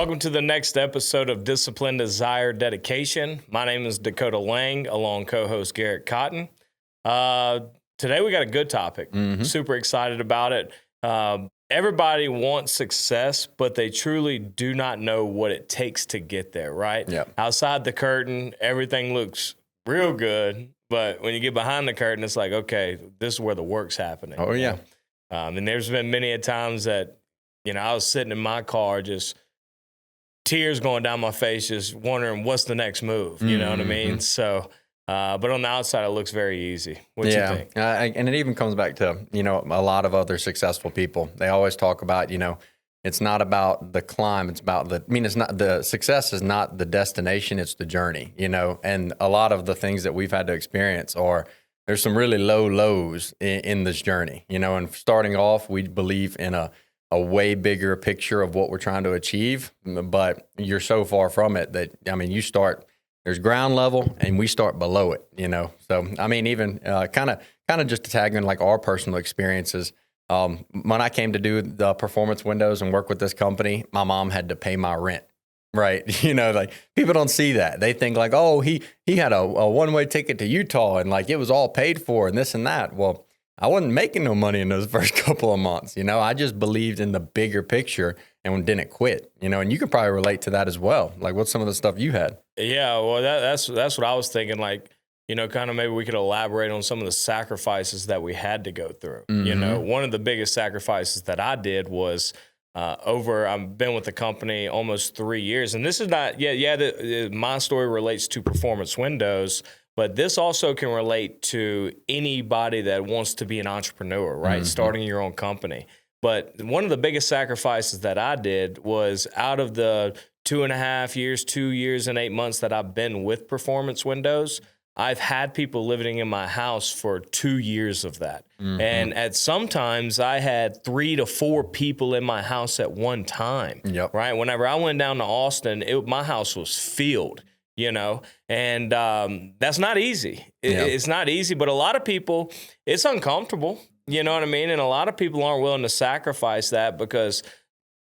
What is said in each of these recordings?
Welcome to the next episode of Discipline, Desire, Dedication. My name is Dakota Lang, along co-host Garrett Cotton. Today we got a good topic. Super excited about it. Everybody wants success, but they truly do not know what it takes to get there, right? Yep. Outside the curtain, everything looks real good, but when you get behind the curtain, it's like, okay, this is where the work's happening. Oh, yeah. And there's been many a times that, I was sitting in my car just tears going down my face, just wondering what's the next move. You know what I mean? So, but on the outside, it looks very easy. What do you think? And it even comes back to, a lot of other successful people. They always talk about, it's not about the climb. It's about the success is not the destination. It's the journey, and a lot of the things that we've had to experience there's some really low lows in this journey, and starting off, we believe in a way bigger picture of what we're trying to achieve, but you're so far from it that, you start, there's ground level and we start below it, So, even kind of just to tag in like our personal experiences, when I came to do the performance windows and work with this company, my mom had to pay my rent, right? Like people don't see that. They think like, oh, he had a one-way ticket to Utah and like it was all paid for and this and that. Well, I wasn't making no money in those first couple of months. I just believed in the bigger picture and didn't quit, and you can probably relate to that as well. Like what's some of the stuff you had? Yeah, well, that's what I was thinking. Like, kind of maybe we could elaborate on some of the sacrifices that we had to go through. One of the biggest sacrifices that I did was I've been with the company almost 3 years. And this is not, my story relates to performance windows, but this also can relate to anybody that wants to be an entrepreneur, right? Starting your own company. But one of the biggest sacrifices that I did was out of the 2 years and 8 months that I've been with Performance Windows, I've had people living in my house for 2 years of that. And at sometimes I had 3 to 4 people in my house at one time, right? Whenever I went down to Austin, my house was filled. And that's not easy. It's not easy, but a lot of people, it's uncomfortable. You know what I mean? And a lot of people aren't willing to sacrifice that because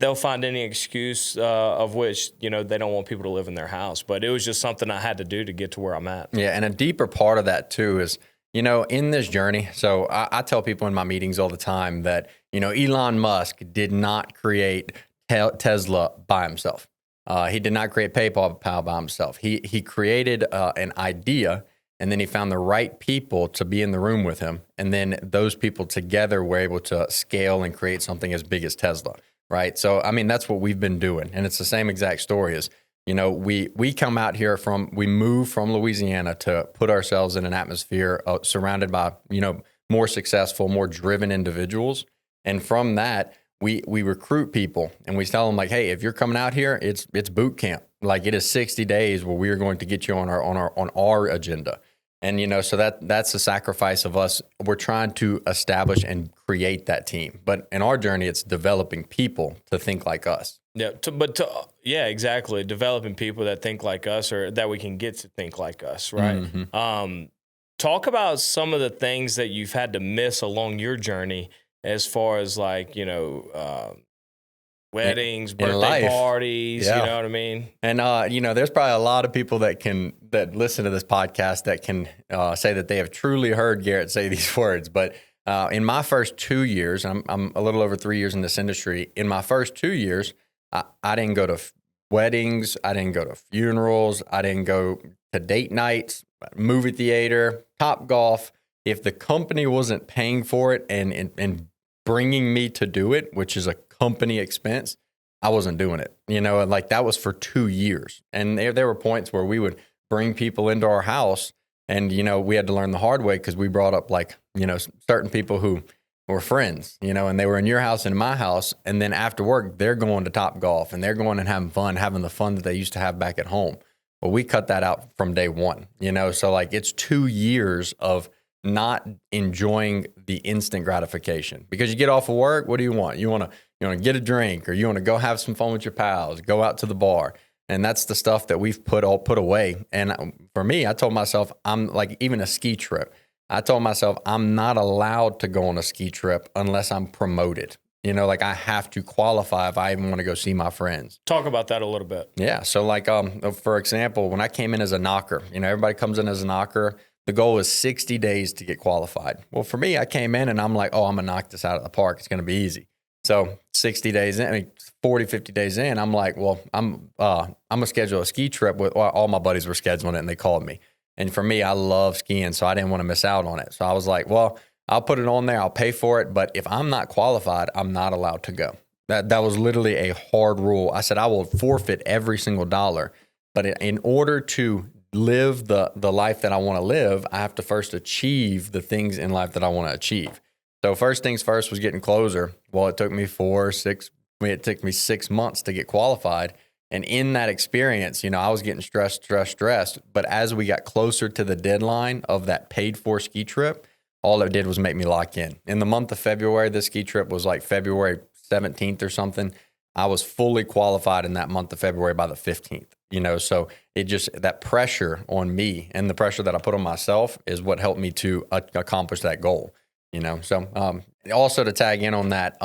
they'll find any excuse of which, they don't want people to live in their house. But it was just something I had to do to get to where I'm at. Yeah, and a deeper part of that, too, is, in this journey, so I tell people in my meetings all the time that, Elon Musk did not create Tesla by himself. He did not create PayPal by himself. He created an idea, and then he found the right people to be in the room with him. And then those people together were able to scale and create something as big as Tesla, right? So, that's what we've been doing. And it's the same exact story as, we come out here we move from Louisiana to put ourselves in an atmosphere surrounded by, more successful, more driven individuals. And from that, we recruit people and we tell them like, hey, if you're coming out here, it's boot camp. Like it is 60 days where we are going to get you on our agenda. And, so that's the sacrifice of us. We're trying to establish and create that team. But in our journey, it's developing people to think like us. Yeah, exactly. Developing people that think like us or that we can get to think like us, right? Talk about some of the things that you've had to miss along your journey as far as like, weddings, birthday parties, you know what I mean? And, there's probably a lot of people that listen to this podcast that can say that they have truly heard Garrett say these words. But in my first 2 years, I'm a little over 3 years in this industry. In my first 2 years, I didn't go to weddings. I didn't go to funerals. I didn't go to date nights, movie theater, Topgolf. If the company wasn't paying for it and bringing me to do it, which is a company expense, I wasn't doing it. Like that was for 2 years. And there were points where we would bring people into our house and, we had to learn the hard way because we brought up like, certain people who were friends, and they were in your house and in my house. And then after work, they're going to Topgolf and they're going and having the fun that they used to have back at home. Well, we cut that out from day one, so like it's 2 years of not enjoying the instant gratification because you get off of work. What do you want? You want to get a drink or you want to go have some fun with your pals, go out to the bar. And that's the stuff that we've put away. And for me, I told myself, I'm like, even a ski trip, I told myself I'm not allowed to go on a ski trip unless I'm promoted. Like I have to qualify if I even want to go see my friends. Talk about that a little bit. Yeah. So like, for example, when I came in as a knocker, everybody comes in as a knocker. The goal is 60 days to get qualified. Well, for me, I came in and I'm like, oh, I'm going to knock this out of the park. It's going to be easy. So 60 days in, 40, 50 days in, I'm like, well, I'm going to schedule a ski trip with all my buddies were scheduling it and they called me. And for me, I love skiing, so I didn't want to miss out on it. So I was like, well, I'll put it on there. I'll pay for it. But if I'm not qualified, I'm not allowed to go. That was literally a hard rule. I said, I will forfeit every single dollar. But in order to live the life that I want to live, I have to first achieve the things in life that I want to achieve. So first things first was getting closer. Well, it took me 6 months to get qualified. And in that experience, I was getting stressed. But as we got closer to the deadline of that paid for ski trip, all it did was make me lock in. In the month of February, this ski trip was like February 17th or something. I was fully qualified in that month of February by the 15th. So it just, that pressure on me and the pressure that I put on myself is what helped me to accomplish that goal. So also to tag in on that,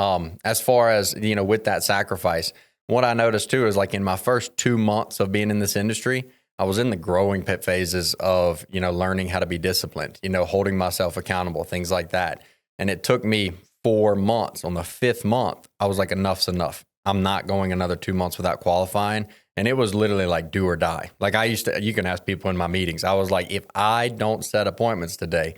as far as, with that sacrifice, what I noticed too is like in my first 2 months of being in this industry, I was in the growing phases of, learning how to be disciplined, holding myself accountable, things like that. And it took me 4 months. On the 5th month, I was like, enough's enough. I'm not going another 2 months without qualifying. And it was literally like do or die. Like you can ask people in my meetings. I was like, if I don't set appointments today,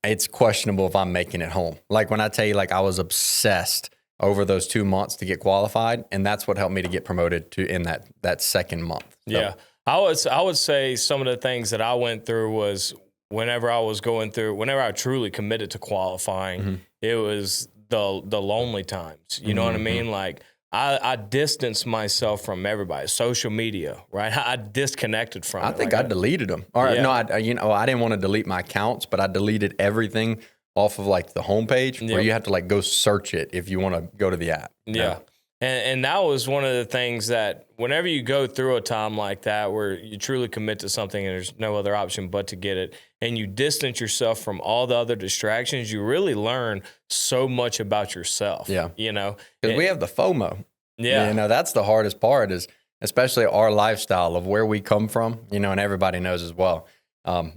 it's questionable if I'm making it home. Like when I tell you, like I was obsessed over those 2 months to get qualified. And that's what helped me to get promoted in that second month. So. Yeah. I would say some of the things that I went through was whenever I truly committed to qualifying, it was the lonely times. You know what I mean? Like I distanced myself from everybody. Social media, right? I disconnected from it. I think I deleted them. Or no, I didn't want to delete my accounts, but I deleted everything off of like the homepage where you have to like go search it if you want to go to the app. Yeah. And that was one of the things that whenever you go through a time like that where you truly commit to something and there's no other option but to get it, and you distance yourself from all the other distractions, you really learn so much about yourself. Yeah. Because we have the FOMO. Yeah. That's the hardest part is especially our lifestyle of where we come from, and everybody knows as well.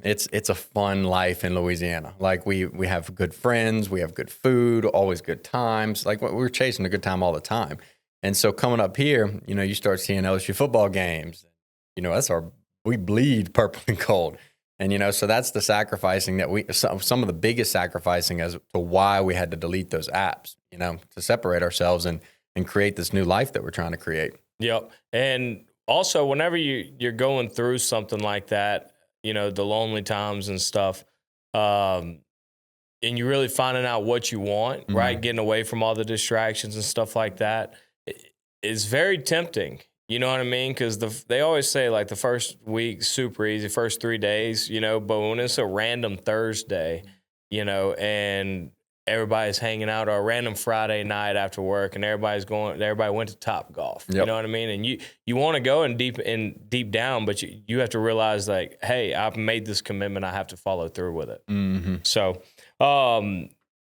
It's a fun life in Louisiana. Like we have good friends, we have good food, always good times. Like we're chasing a good time all the time. And so coming up here, you start seeing LSU football games. We bleed purple and gold. And so that's the sacrificing that some of the biggest sacrificing as to why we had to delete those apps. To separate ourselves and create this new life that we're trying to create. Yep. And also, whenever you're going through something like that, the lonely times and stuff, and you're really finding out what you want, right? Getting away from all the distractions and stuff like that, it's very tempting. You know what I mean? Because they always say like the first week super easy, first 3 days, but when it's a random Thursday, and everybody's hanging out, or a random Friday night after work, and everybody went to Top Golf. Yep. You know what I mean? And you want to go deep down, but you have to realize like, hey, I've made this commitment. I have to follow through with it. Mm-hmm. So,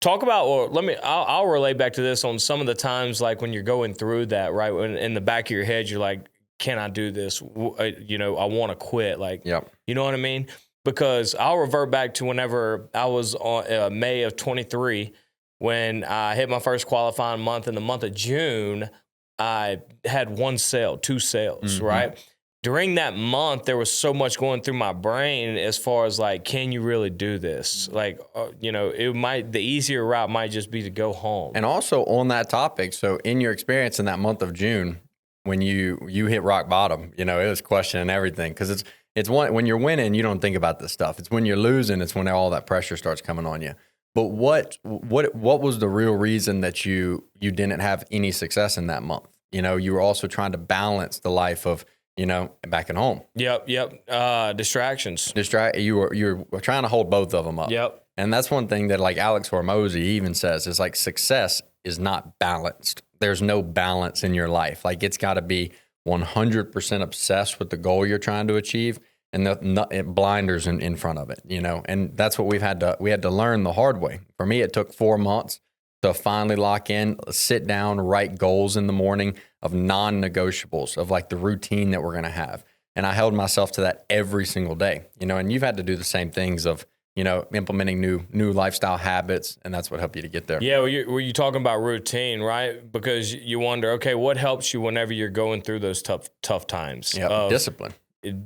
talk about, or I'll relate back to this on some of the times, like when you're going through that, right? When in the back of your head, you're like, can I do this? I want to quit. Like, yep. You know what I mean? Because I'll revert back to whenever I was on May of 23, when I hit my first qualifying month. In the month of June, I had 2 sales, right? During that month, there was so much going through my brain as far as like, can you really do this? Like, the easier route might just be to go home. And also on that topic, so in your experience in that month of June, when you hit rock bottom, it was questioning everything, because it's when you're winning, you don't think about this stuff. It's when you're losing, it's when all that pressure starts coming on you. But what was the real reason that you didn't have any success in that month? You were also trying to balance the life of, back at home. Yep. Distractions. You were trying to hold both of them up. Yep. And that's one thing that like Alex Hormozy even says is like success is not balanced. There's no balance in your life. Like it's got to be 100% obsessed with the goal you're trying to achieve, and the blinders in front of it, and that's what we had to learn the hard way. For me, it took 4 months to finally lock in, sit down, write goals in the morning of non-negotiables, of like the routine that we're going to have. And I held myself to that every single day, and you've had to do the same things of, implementing new lifestyle habits, and that's what helped you to get there. Yeah, well, you're talking about routine, right? Because you wonder, okay, what helps you whenever you're going through those tough times? Yeah, discipline.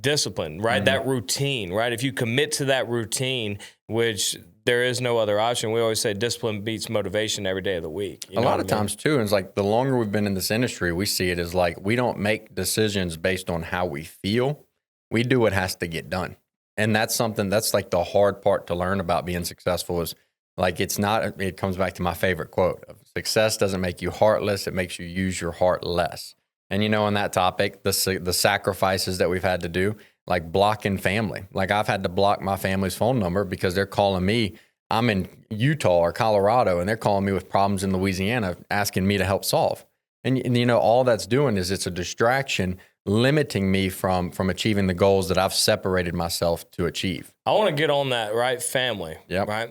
Discipline, right? That routine, right? If you commit to that routine, which there is no other option, we always say discipline beats motivation every day of the week. A lot of times too, and it's like the longer we've been in this industry, we see it as like we don't make decisions based on how we feel. We do what has to get done. And that's something that's like the hard part to learn about being successful is like it comes back to my favorite quote of success doesn't make you heartless, it makes you use your heart less. And on that topic, the sacrifices that we've had to do, like blocking family. Like I've had to block my family's phone number because they're calling me. I'm in Utah or Colorado and they're calling me with problems in Louisiana asking me to help solve. And all that's doing is it's a distraction limiting me from achieving the goals that I've separated myself to achieve. I want to get on that, right? Family, right?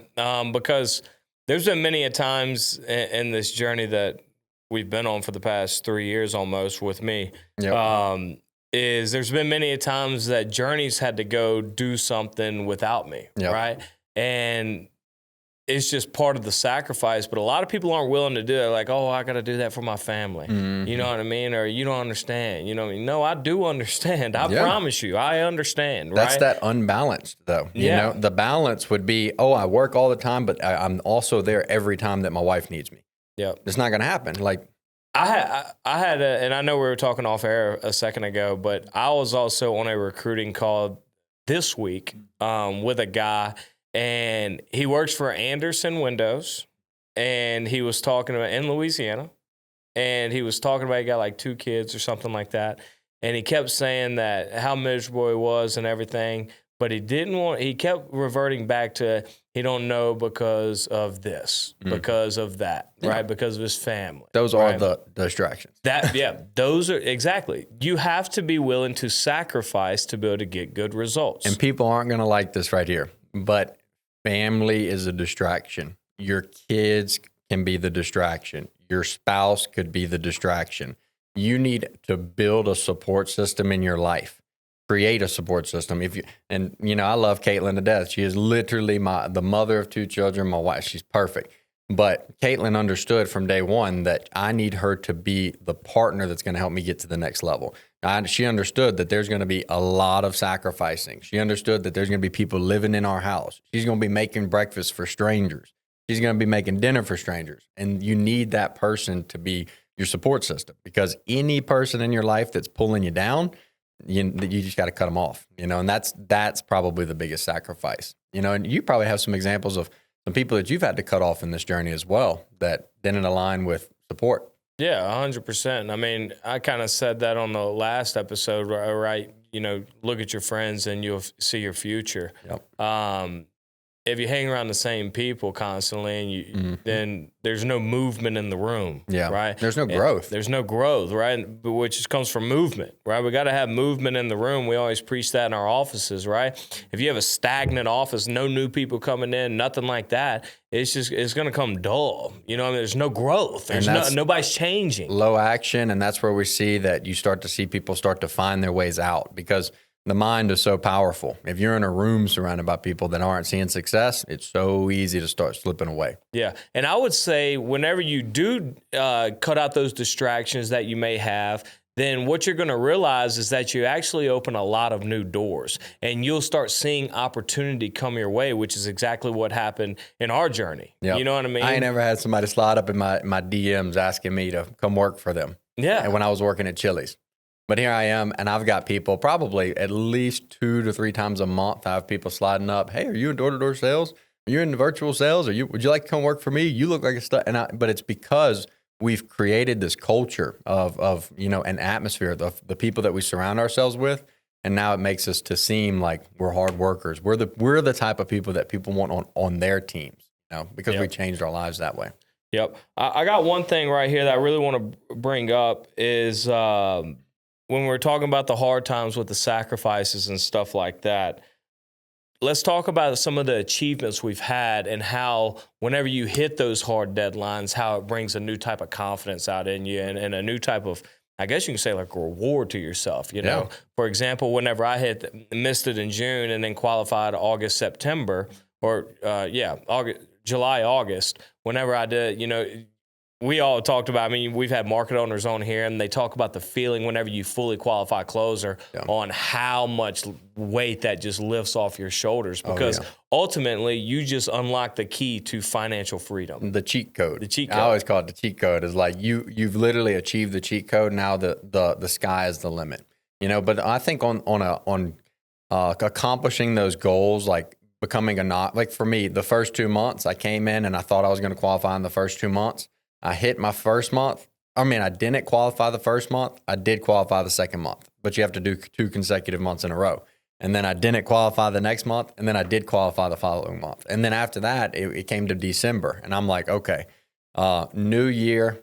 Because there's been many a times in this journey that we've been on for the past 3 years almost with me, there's been many a times that Journey's had to go do something without me, right? And it's just part of the sacrifice, but a lot of people aren't willing to do it. Like, oh, I got to do that for my family. You know what I mean? Or you don't understand. You know what I mean? No, I do understand. I promise you, I understand. That's right? that unbalanced, though. You know, the balance would be, oh, I work all the time, but I'm also there every time that my wife needs me. Yep. It's not going to happen. Like, I had and I know we were talking off air a second ago, but I was also on a recruiting call this week with a guy. And he works for Anderson Windows, and he was talking about in Louisiana, and he was talking about he got like 2 kids or something like that, and he kept saying that how miserable he was and everything, but he kept reverting back to he don't know because of this, because of that, right? Because of his family. Those are the distractions. Those are exactly. You have to be willing to sacrifice to be able to get good results. And people aren't going to like this right here, but family is a distraction. Your kids can be the distraction. Your spouse could be the distraction. You need to build a support system in your life. Create a support system. I love Caitlin to death. She is literally the mother of 2 children, my wife. She's perfect. But Caitlin understood from day one that I need her to be the partner that's going to help me get to the next level. She understood that there's going to be a lot of sacrificing. She understood that there's going to be people living in our house. She's going to be making breakfast for strangers. She's going to be making dinner for strangers. And you need that person to be your support system because any person in your life that's pulling you down, you just got to cut them off, and that's probably the biggest sacrifice, and you probably have some examples of some people that you've had to cut off in this journey as well that didn't align with support. Yeah, 100%. I mean, I kind of said that on the last episode, right? Look at your friends and you'll see your future. Yep. If you hang around the same people constantly, and then there's no movement in the room, right? There's no growth. There's no growth, right? Which comes from movement, right? We got to have movement in the room. We always preach that in our offices, right? If you have a stagnant office, no new people coming in, nothing like that, it's going to come dull. There's no growth. There's nobody's changing. Low action, and that's where we see that you start to see people start to find their ways out because the mind is so powerful. If you're in a room surrounded by people that aren't seeing success, it's so easy to start slipping away. Yeah. And I would say whenever you do cut out those distractions that you may have, then what you're going to realize is that you actually open a lot of new doors and you'll start seeing opportunity come your way, which is exactly what happened in our journey. Yep. You know what I mean? I ain't never had somebody slide up in my DMs asking me to come work for them. Yeah. And when I was working at Chili's. But here I am, and I've got people probably at least 2 to 3 times a month. I have people sliding up. Hey, are you in door-to-door sales? Are you in virtual sales? Would you like to come work for me? You look like a stud. But it's because we've created this culture of an atmosphere of the people that we surround ourselves with, and now it makes us to seem like we're hard workers. We're the type of people that people want on their teams, because we changed our lives that way. Yep. I got one thing right here that I really want to bring up is. When we're talking about the hard times with the sacrifices and stuff like that, let's talk about some of the achievements we've had and how whenever you hit those hard deadlines, how it brings a new type of confidence out in you and a new type of, I guess you can say, like, reward to yourself. You know, for example, whenever I missed it in June and then qualified August, September, or August, July, August, whenever I did, you know, we all talked about, I mean, we've had market owners on here and they talk about the feeling whenever you fully qualify closer on how much weight that just lifts off your shoulders, because ultimately you just unlock the key to financial freedom. The cheat code. The cheat code. I always call it the cheat code. Is like you've literally achieved the cheat code. Now the sky is the limit. You know, but I think on accomplishing those goals, like becoming like for me, the first 2 months I came in and I thought I was going to qualify in the first 2 months. I hit my first month. I mean, I didn't qualify the first month. I did qualify the second month, but you have to do 2 consecutive months in a row. And then I didn't qualify the next month, and then I did qualify the following month. And then after that, it came to December, and I'm like, okay, new year,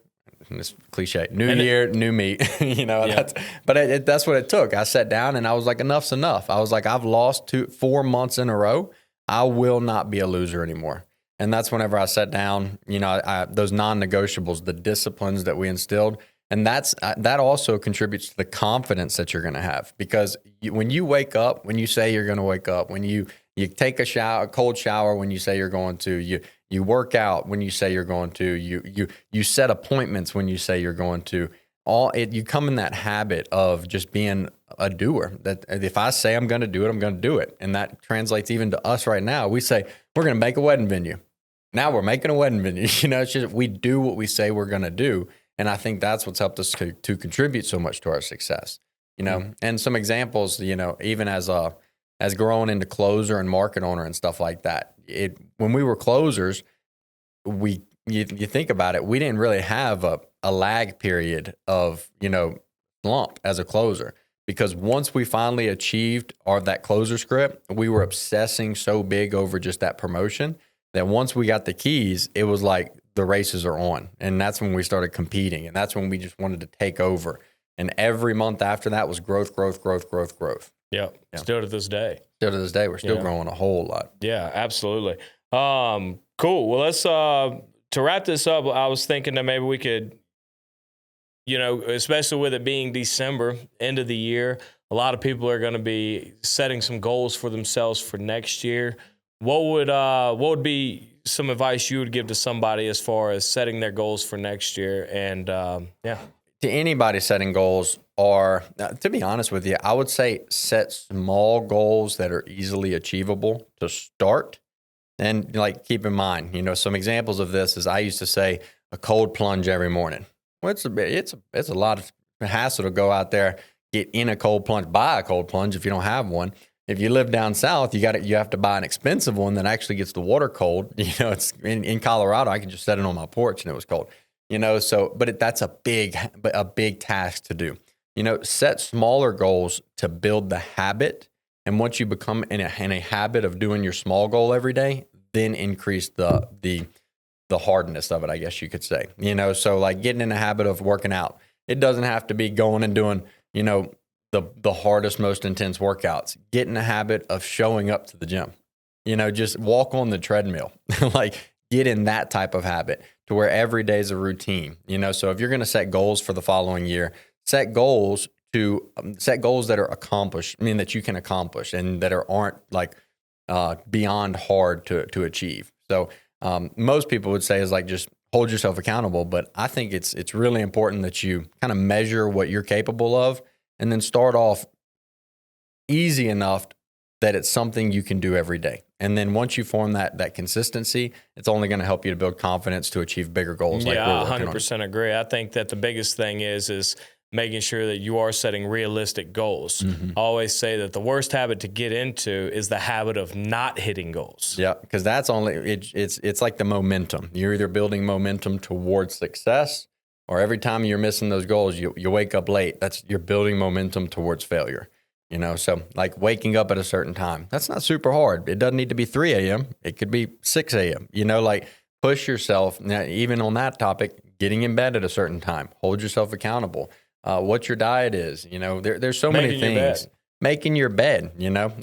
it's cliche, new year, new me. You know, that's what it took. I sat down and I was like, enough's enough. I was like, I've lost 4 months in a row. I will not be a loser anymore. And that's whenever I sat down, you know, those non-negotiables, the disciplines that we instilled. And that also contributes to the confidence that you're going to have. Because when you wake up, when you say you're going to wake up, when you take a cold shower, when you say you're going to, you work out when you say you're going to, you set appointments when you say you're going to, you come in that habit of just being a doer. That if I say I'm going to do it, I'm going to do it. And that translates even to us right now. We say, we're going to make a wedding venue. Now we're making a wedding venue. You know, it's just, we do what we say we're going to do. And I think that's what's helped us to contribute so much to our success, you know. And some examples, you know, even as growing into closer and market owner and stuff like that, when we were closers, you think about it, we didn't really have a lag period of, you know, slump as a closer, because once we finally achieved that closer script, we were obsessing so big over just that promotion that once we got the keys, it was like the races are on. And that's when we started competing. And that's when we just wanted to take over. And every month after that was growth. Yeah. Still to this day. We're still growing a whole lot. Yeah, absolutely. Cool. Well, let's, to wrap this up, I was thinking that maybe we could, you know, especially with it being December, end of the year, a lot of people are going to be setting some goals for themselves for next year. What would be some advice you would give to somebody as far as setting their goals for next year? And to anybody setting goals, or to be honest with you, I would say set small goals that are easily achievable to start. And like, keep in mind, you know, some examples of this is I used to say a cold plunge every morning. Well, it's a lot of hassle to go out there, get in a cold plunge, buy a cold plunge if you don't have one. If you live down south, you have to buy an expensive one that actually gets the water cold. You know, it's in Colorado, I can just set it on my porch and it was cold. You know, so that's a big task to do. You know, set smaller goals to build the habit, and once you become in a habit of doing your small goal every day, then increase the hardness of it, I guess you could say. You know, so like getting in a habit of working out. It doesn't have to be going and doing, you know, the hardest, most intense workouts. Get in a habit of showing up to the gym. You know, just walk on the treadmill. Like, get in that type of habit to where every day is a routine. You know, so if you're going to set goals for the following year, set goals that are accomplished, I mean, that you can accomplish and that aren't like beyond hard to achieve. So most people would say is like, just hold yourself accountable. But I think it's really important that you kind of measure what you're capable of, and then start off easy enough that it's something you can do every day. And then once you form that consistency, it's only going to help you to build confidence to achieve bigger goals. Yeah, I 100% agree. I think that the biggest thing is making sure that you are setting realistic goals. Mm-hmm. I always say that the worst habit to get into is the habit of not hitting goals. Yeah, because that's it's like the momentum. You're either building momentum towards success, or every time you're missing those goals, you wake up late. You're building momentum towards failure. You know, so like waking up at a certain time, that's not super hard. It doesn't need to be 3 a.m. It could be 6 a.m. You know, like push yourself. Now, even on that topic, getting in bed at a certain time, hold yourself accountable. What your diet is, you know, there's so many things. making your bed.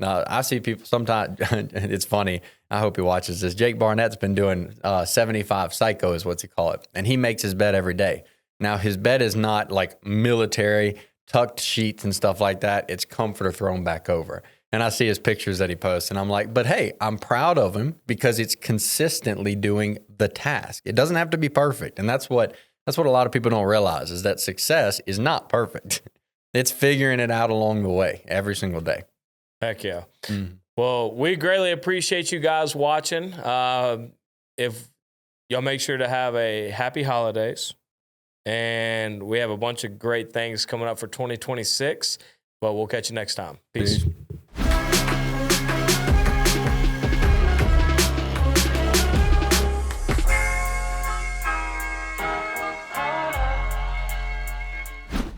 I see people sometimes. It's funny. I hope he watches this. Jake Barnett's been doing 75 Psycho is what he call it, and he makes his bed every day. Now his bed is not like military tucked sheets and stuff like that. It's comforter thrown back over. And I see his pictures that he posts, and I'm like, but hey, I'm proud of him because it's consistently doing the task. It doesn't have to be perfect, and that's what a lot of people don't realize is that success is not perfect. It's figuring it out along the way every single day. Heck yeah. Well, we greatly appreciate you guys watching. If y'all make sure to have a happy holidays, and we have a bunch of great things coming up for 2026, but we'll catch you next time. Peace.